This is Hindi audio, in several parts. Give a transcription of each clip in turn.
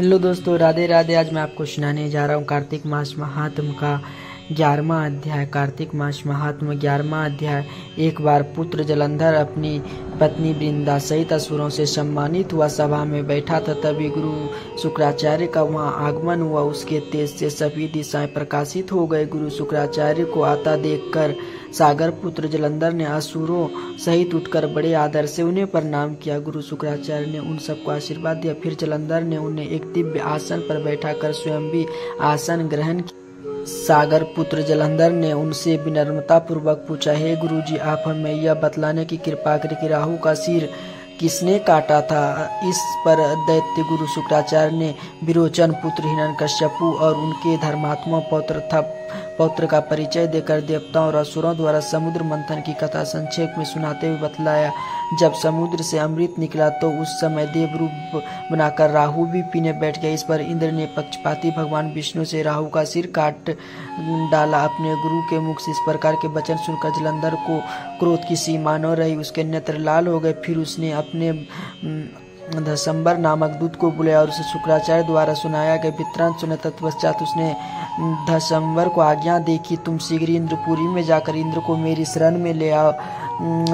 हेलो दोस्तों, राधे राधे। आज मैं आपको सुनाने जा रहा हूँ कार्तिक मास महात्म का 11वां अध्याय। कार्तिक मास महात्म 11वां अध्याय। एक बार पुत्र जलंधर अपनी पत्नी वृंदा सहित असुरों से सम्मानित हुआ सभा में बैठा था। तभी गुरु शुक्राचार्य का वहां आगमन हुआ। उसके तेज से सभी दिशाएं प्रकाशित हो गए। गुरु शुक्राचार्य को आता देखकर सागर पुत्र जलंधर ने असुरों सहित उठकर बड़े आदर से उन्हें प्रणाम किया। गुरु शुक्राचार्य ने उन सबको आशीर्वाद दिया। फिर जलंधर ने उन्हें एक दिव्य आसन पर बैठाकर स्वयं भी आसन ग्रहण किया। सागर पुत्र जलंधर ने उनसे विनम्रता पूर्वक पूछा, हे गुरुजी, आप हमें यह बतलाने की कृपा करें कि राहु का सिर किसने काटा था। इस पर दैत्य गुरु शुक्राचार्य ने विरोचन पुत्र हिरण्यकश्यपु और उनके धर्मात्मा पौत्र का परिचय देकर देवताओं और असुरों द्वारा समुद्र मंथन की कथा संक्षेप में सुनाते हुए बतलाया। जब समुद्र से अमृत निकला तो उस समय देव रूप बनाकर राहु भी पीने बैठ गया। इस पर इंद्र ने पक्षपाती भगवान विष्णु से राहु का सिर काट डाला। अपने गुरु के मुख से इस प्रकार के वचन सुनकर जलंधर को क्रोध की सीमा न रही। उसके नेत्र लाल हो गए। फिर उसने अपने धसंबर नामक दूत को बुलाया और उसे शुक्राचार्य द्वारा सुनाया गया वृत्तांत सुने। तत्पश्चात उसने धसंबर को आज्ञा दी कि तुम शीघ्र इंद्रपुरी में जाकर इंद्र को मेरी शरण में ले आओ।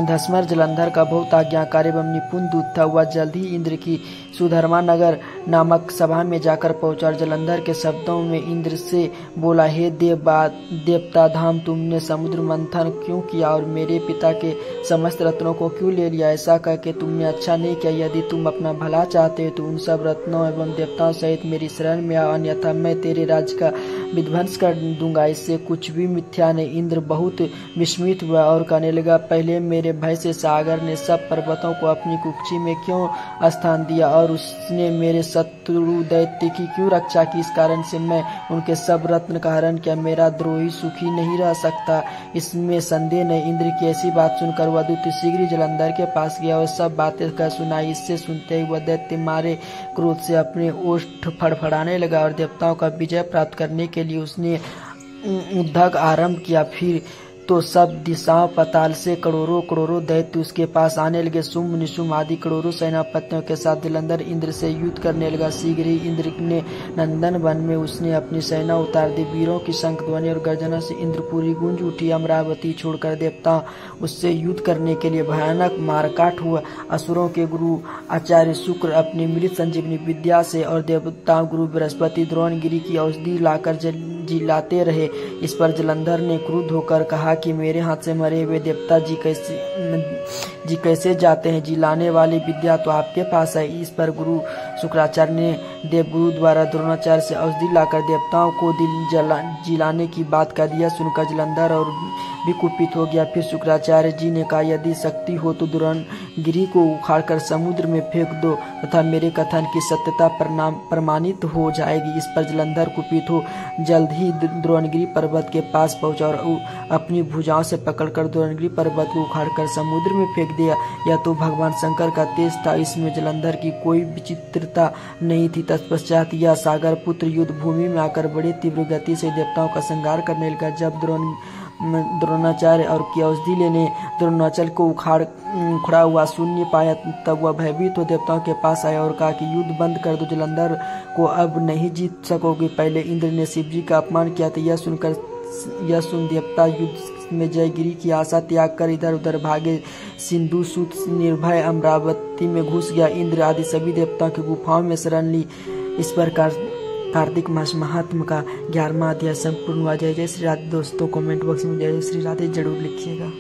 धसंबर जलंधर का बहुत आज्ञाकारी एवं निपुण दूत था। वह जल्द ही इंद्र की सुधर्मा नगर नामक सभा में जाकर पहुंचा और जलंधर के शब्दों में इंद्र से बोला, हे देवता धाम, तुमने समुद्र मंथन क्यों किया और मेरे पिता के समस्त रत्नों को क्यों ले लिया। ऐसा कह के तुमने अच्छा नहीं किया। यदि तुम अपना भला चाहते हो तो उन सब रत्नों एवं देवताओं सहित मेरी शरण में आओ, अन्यथा मैं तेरे राज्य का विध्वंस कर दूंगा। इससे कुछ भी मिथ्या नहीं। इंद्र बहुत विस्मित हुआ और कहने लगा, पहले मेरे भय से सागर ने सब पर्वतों को अपनी कुक्षी में क्यों स्थान दिया और उसने मेरे शत्रु दैत्य की क्यों रक्षा की। इस कारण से मैं उनके सब रत्न का हरण किया। मेरा द्रोही सुखी नहीं रह सकता, इसमें संदेह नहीं। इंद्र की ऐसी बात सुनकर वह दूत शीघ्र जलंधर के पास गया और सब बातें कह सुनाई। इससे सुनते ही वह दैत्य मारे क्रोध से अपने ओष्ठ फड़फड़ाने लगा और देवताओं का विजय प्राप्त करने के लिए उसने युद्ध आरंभ किया। फिर तो सब दिशाओं पाताल से करोड़ों दैत्य उसके पास आने लगे। शुंभ निशुंभ आदि करोड़ों सेनापतियों के साथ जलंधर इंद्र से युद्ध करने लगा। शीघ्र ही इंद्र ने नंदन वन में उसने अपनी सेना उतार दी। वीरों की शंख ध्वनि और गर्जना से इंद्रपुरी गूंज उठी। अमरावती छोड़कर देवता उससे युद्ध करने के लिए भयानक मारकाट हुआ। असुरों के गुरु आचार्य शुक्र अपनी मृत संजीवनी विद्या से और देवता गुरु बृहस्पति द्रोणगिरी की औषधि लाकर जिलाते रहे। इस पर जलंधर ने क्रुद्ध होकर कहा कि मेरे हाथ से मरे हुए देवता जी कैसे जाते हैं। जिलाने वाली विद्या तो आपके पास है। इस पर गुरु शुक्राचार्य ने देवगुरु द्वारा द्रोणाचार्य से औषधि लाकर देवताओं को जिलाने की बात कह दिया। सुनकर जलंधर और भी कुपित हो गया। फिर शुक्राचार्य जी ने कहा, यदि शक्ति हो तो द्रोणगिरी को उखाड़कर समुद्र में फेंक दो तथा मेरे कथन की सत्यता प्रमाणित हो जाएगी। इस पर जलंधर कुपित हो जल्द ही द्रोणगिरी पर्वत के पास पहुंचा और अपनी भुजाओं से पकड़कर द्रोणगिरी पर्वत को उखाड़कर समुद्र में फेंक दिया। यह तो भगवान शंकर का तेज था, इसमें जलंधर की कोई विचित्रता नहीं थी। तत्पश्चात यह सागर पुत्र युद्ध भूमि में आकर बड़ी तीव्र गति से देवताओं का संहार करने लगा। जब द्रोणाचार्य और की औषधि लेने द्रोणाचल को उखड़ा हुआ शून्य पाया, तब वह भयभीत हो देवताओं के पास आया और कहा कि युद्ध बंद कर दो, जलंधर को अब नहीं जीत सकोगे। पहले इंद्र ने शिवजी का अपमान किया था। यह सुन देवता युद्ध में जयगिरी की आशा त्याग कर इधर उधर भागे। सिंधु सूत निर्भय अमरावती में घुस गया। इंद्र आदि सभी देवताओं की गुफाओं में शरण ली। इस प्रकार कार्तिक मास महात्म का 11वां अध्याय संपूर्ण हुआ। जय जय श्री राधे। दोस्तों कमेंट बॉक्स में जय जय श्री राधे जरूर लिखिएगा।